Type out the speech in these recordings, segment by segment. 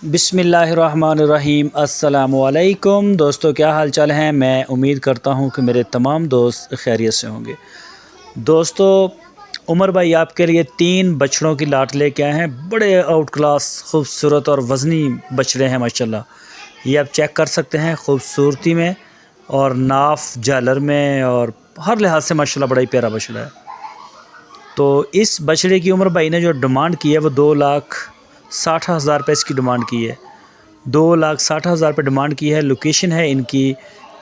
बिस्मिल्लाहिर्रहमानिर्रहीम। अस्सलामु अलैकुम दोस्तों, क्या हाल चाल हैं। मैं उम्मीद करता हूं कि मेरे तमाम दोस्त खैरियत से होंगे। दोस्तों, उमर भाई आपके लिए 3 बछड़ों की लाट लेके आए हैं। बड़े आउट क्लास खूबसूरत और वज़नी बछड़े हैं माशाल्लाह। ये आप चेक कर सकते हैं खूबसूरती में और नाफ झालर में, और हर लिहाज से माशाल्लाह बड़ा ही प्यारा बछड़ा है। तो इस बछड़े की उमर भाई ने जो डिमांड की है वो 2,60,000 रुपये इसकी डिमांड की है। 2,60,000 रुपये डिमांड की है। लोकेशन है इनकी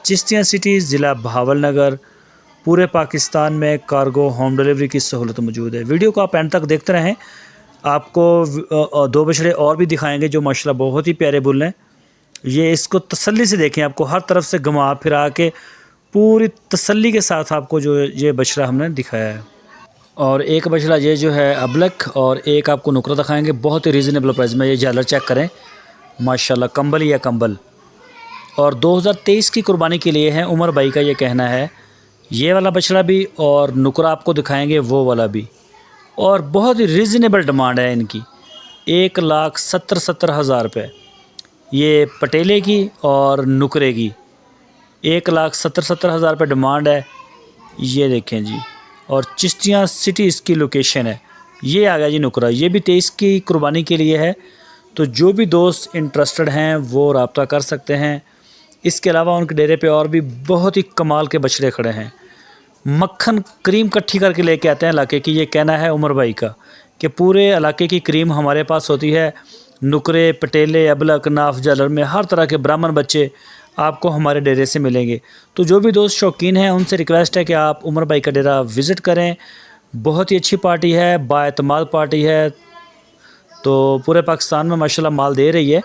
चिश्तिया सिटी, ज़िला बहावल नगर। पूरे पाकिस्तान में कार्गो होम डिलीवरी की सहूलत मौजूद है। वीडियो को आप एंड तक देखते रहें। आपको 2 बछड़े और भी दिखाएंगे जो माशाल्लाह बहुत ही प्यारे बुल हैं। ये इसको तसल्ली से देखें, आपको हर तरफ से घुमा फिरा के पूरी तसल्ली के साथ आपको जो ये बछड़ा हमने दिखाया है। और एक बछड़ा ये जो है अबलक, और एक आपको नुकरा दिखाएंगे बहुत ही रीज़नेबल प्राइस में। ये झालर चेक करें माशाल्लाह, कंबल ही है कंबल। और 2023 की कुर्बानी के लिए है उमर भाई का ये कहना है। ये वाला बछड़ा भी और नुकरा आपको दिखाएंगे वो वाला भी, और बहुत ही रीज़नेबल डिमांड है इनकी। 1,70,000 रुपये ये पटेले की और नुकरे की। 1,70,000 रुपये डिमांड है। ये देखें जी, और चिश्तिया सिटी इसकी लोकेशन है। ये आ गया जी नुकरा, ये भी 23 की कुर्बानी के लिए है। तो जो भी दोस्त इंटरेस्टेड हैं वो रब्ता कर सकते हैं। इसके अलावा उनके डेरे पे और भी बहुत ही कमाल के बछड़े खड़े हैं। मक्खन क्रीम इकट्ठी करके लेके आते हैं इलाके की। ये कहना है उमर भाई का कि पूरे इलाके की क्रीम हमारे पास होती है। नुकरे, पटेले, अबलक, नाफ, जालर में हर तरह के ब्राह्मण बच्चे आपको हमारे डेरे से मिलेंगे। तो जो भी दोस्त शौकीन हैं उनसे रिक्वेस्ट है कि आप उमर भाई का डेरा विज़िट करें। बहुत ही अच्छी पार्टी है, बाएतमाद पार्टी है। तो पूरे पाकिस्तान में माशाल्लाह माल दे रही है,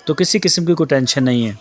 तो किसी किस्म की कोई टेंशन नहीं है।